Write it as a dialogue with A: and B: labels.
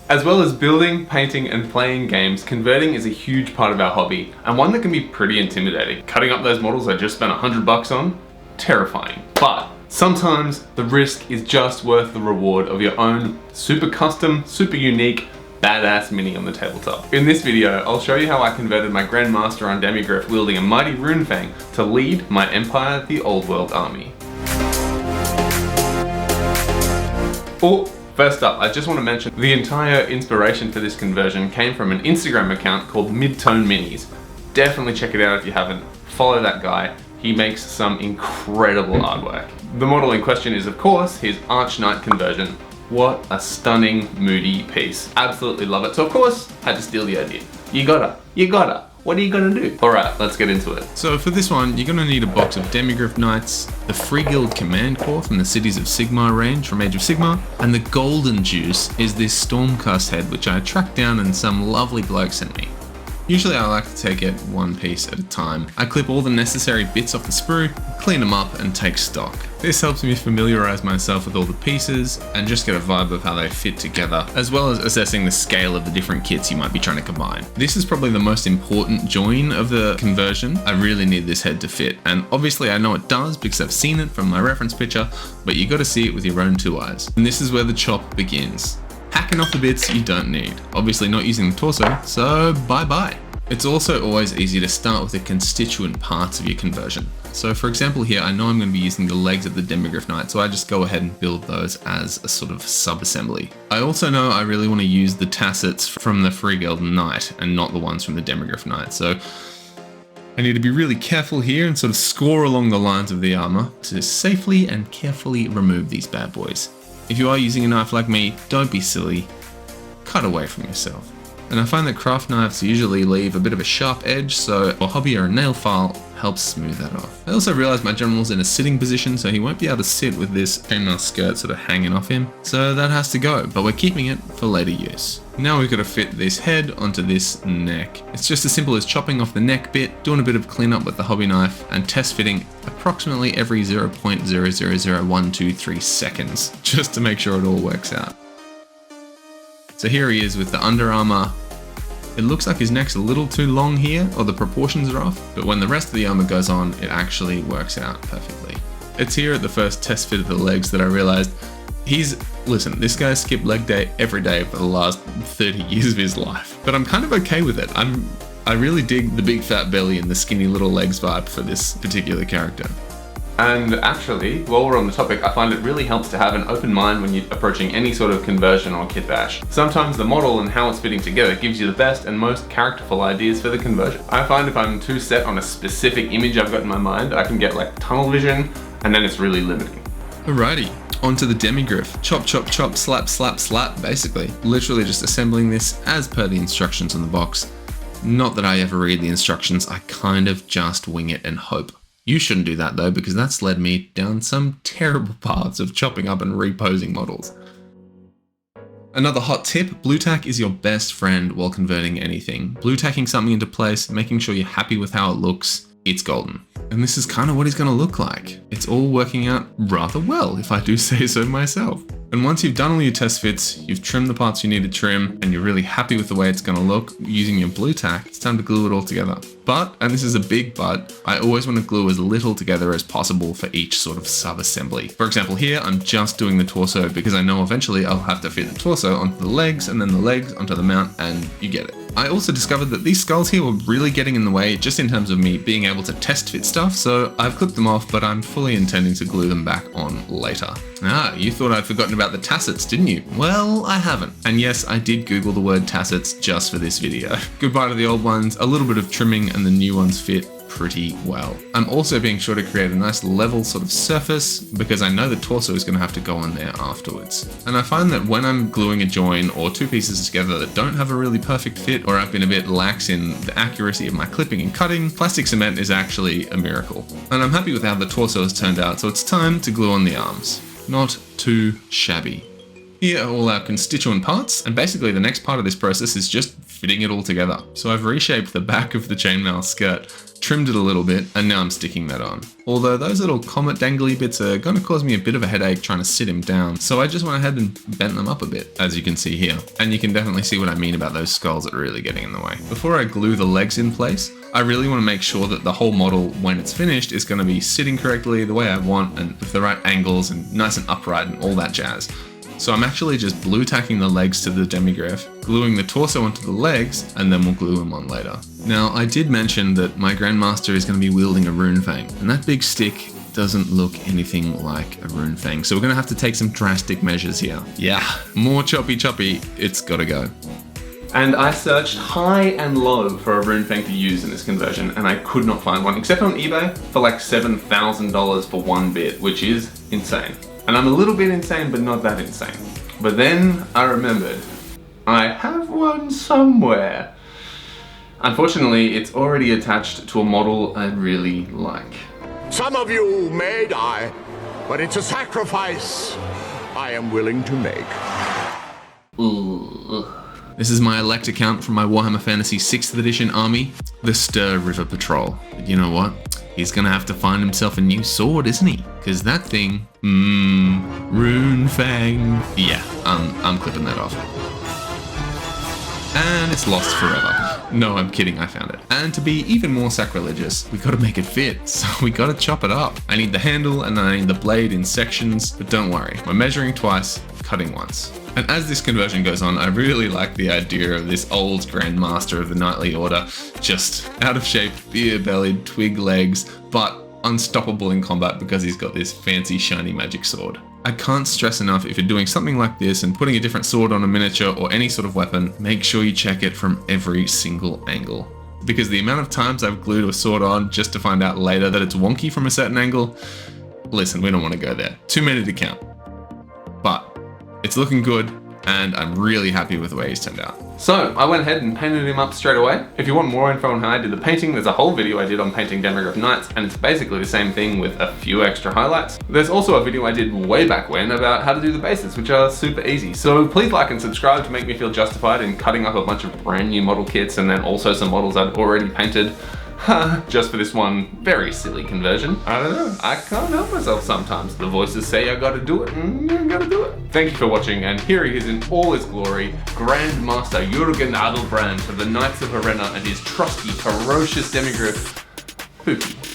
A: As well as building, painting, and playing games, converting is a huge part of our hobby, and one that can be pretty intimidating. Cutting up those models I just spent $100 on? Terrifying. But sometimes the risk is just worth the reward of your own super custom, super unique, badass mini on the tabletop. In this video, I'll show you how I converted my Grandmaster on Demigryph wielding a mighty Runefang to lead my Empire the Old World army. First up, I just want to mention the entire inspiration for this conversion came from an Instagram account called Midtone Minis. Definitely check it out if you haven't. Follow that guy. He makes some incredible artwork. The model in question is, of course, his Arch Knight conversion. What a stunning, moody piece. Absolutely love it. So of course, had to steal the idea. You gotta. What are you gonna do? All right, let's get into it.
B: So for this one, you're gonna need a box of Demigryph Knights, the Free Guild Command Core from the Cities of Sigmar range from Age of Sigmar, and the golden juice is this Stormcast head, which I tracked down and some lovely bloke sent me. Usually I like to take it one piece at a time. I clip all the necessary bits off the sprue, clean them up, and take stock. This helps me familiarize myself with all the pieces and just get a vibe of how they fit together, as well as assessing the scale of the different kits you might be trying to combine. This is probably the most important join of the conversion. I really need this head to fit, and obviously I know it does because I've seen it from my reference picture, but you gotta see it with your own two eyes. And this is where the chop begins. Hacking off the bits you don't need. Obviously not using the torso, so bye-bye. It's also always easy to start with the constituent parts of your conversion. So for example here, I know I'm going to be using the legs of the Demigryph Knight, so I just go ahead and build those as a sort of sub-assembly. I also know I really want to use the tassets from the Free Guild Knight and not the ones from the Demigryph Knight. So I need to be really careful here and sort of score along the lines of the armor to safely and carefully remove these bad boys. If you are using a knife like me, don't be silly. Cut away from yourself. And I find that craft knives usually leave a bit of a sharp edge, so a hobby or a nail file helps smooth that off. I also realized my general's in a sitting position, so he won't be able to sit with this chainmail skirt sort of hanging off him. So that has to go, but we're keeping it for later use. Now we've got to fit this head onto this neck. It's just as simple as chopping off the neck bit, doing a bit of cleanup with the hobby knife, and test fitting approximately every 0.000123 seconds, just to make sure it all works out. So here he is with the Under Armour. It looks like his neck's a little too long here, or the proportions are off, but when the rest of the armor goes on, it actually works out perfectly. It's here at the first test fit of the legs that I realized listen, this guy skipped leg day every day for the last 30 years of his life, but I'm kind of okay with it. I really dig the big fat belly and the skinny little legs vibe for this particular character.
A: And actually, while we're on the topic, I find it really helps to have an open mind when you're approaching any sort of conversion or kit bash. Sometimes the model and how it's fitting together gives you the best and most characterful ideas for the conversion. I find if I'm too set on a specific image I've got in my mind, I can get like tunnel vision, and then it's really limiting.
B: Alrighty, onto the Demigryph. Chop, chop, chop, slap, slap, slap, basically. Literally just assembling this as per the instructions on the box. Not that I ever read the instructions, I kind of just wing it and hope. You shouldn't do that though, because that's led me down some terrible paths of chopping up and reposing models. Another hot tip, blue tack is your best friend while converting anything. Blue tacking something into place, making sure you're happy with how it looks, it's golden. And this is kind of what he's going to look like. It's all working out rather well, if I do say so myself. And once you've done all your test fits, you've trimmed the parts you need to trim, and you're really happy with the way it's going to look using your blue tack, it's time to glue it all together. But, and this is a big but, I always want to glue as little together as possible for each sort of sub-assembly. For example here, I'm just doing the torso because I know eventually I'll have to fit the torso onto the legs, and then the legs onto the mount, and you get it. I also discovered that these skulls here were really getting in the way just in terms of me being able to test fit stuff, so I've clipped them off, but I'm fully intending to glue them back on later. Ah, you thought I'd forgotten about the tassets, didn't you? Well, I haven't. And yes, I did Google the word tassets just for this video. Goodbye to the old ones, a little bit of trimming, and the new ones fit pretty well. I'm also being sure to create a nice level sort of surface because I know the torso is going to have to go on there afterwards. And I find that when I'm gluing a join or two pieces together that don't have a really perfect fit, or I've been a bit lax in the accuracy of my clipping and cutting, plastic cement is actually a miracle. And I'm happy with how the torso has turned out, so it's time to glue on the arms. Not too shabby. Here are all our constituent parts, and basically the next part of this process is just fitting it all together. So I've reshaped the back of the chainmail skirt, trimmed it a little bit, and now I'm sticking that on. Although those little comet dangly bits are going to cause me a bit of a headache trying to sit him down, so I just went ahead and bent them up a bit, as you can see here. And you can definitely see what I mean about those skulls that are really getting in the way. Before I glue the legs in place, I really want to make sure that the whole model, when it's finished, is going to be sitting correctly the way I want and with the right angles and nice and upright and all that jazz. So I'm actually just blue tacking the legs to the Demigryph, gluing the torso onto the legs, and then we'll glue them on later. Now, I did mention that my Grandmaster is going to be wielding a Runefang, and that big stick doesn't look anything like a Runefang, so we're going to have to take some drastic measures here. Yeah, more choppy, it's gotta go.
A: And I searched high and low for a Runefang to use in this conversion, and I could not find one, except on eBay for like $7,000 for one bit, which is insane. And I'm a little bit insane, but not that insane. But then I remembered, I have one somewhere. Unfortunately, it's already attached to a model I really like.
C: Some of you may die, but it's a sacrifice I am willing to make.
A: Ooh.
B: This is my elect account from my Warhammer Fantasy 6th edition army, the Stir River Patrol. But you know what? He's gonna have to find himself a new sword, isn't he? Because that thing, Runefang. Yeah, I'm clipping that off. And it's lost forever. No, I'm kidding, I found it. And to be even more sacrilegious, we gotta make it fit, so we gotta chop it up. I need the handle and I need the blade in sections, but don't worry, we're measuring twice, cutting once. And as this conversion goes on, I really like the idea of this old Grandmaster of the Knightly Order, just out of shape, beer-bellied, twig legs, but unstoppable in combat because he's got this fancy shiny magic sword. I can't stress enough, if you're doing something like this and putting a different sword on a miniature or any sort of weapon, make sure you check it from every single angle. Because the amount of times I've glued a sword on just to find out later that it's wonky from a certain angle, listen, we don't want to go there. Too many to count. But it's looking good, and I'm really happy with the way he's turned out.
A: So I went ahead and painted him up straight away. If you want more info on how I did the painting, there's a whole video I did on painting Demigryph Knights, and it's basically the same thing with a few extra highlights. There's also a video I did way back when about how to do the bases, which are super easy. So please like and subscribe to make me feel justified in cutting up a bunch of brand new model kits and then also some models I'd already painted. Just for this one very silly conversion. I don't know, I can't help myself sometimes. The voices say I gotta do it, and I gotta do it. Thank you for watching, and here he is in all his glory, Grandmaster Jurgen Adelbrand of the Knights of Arena and his trusty, ferocious Demigryph, Pookie.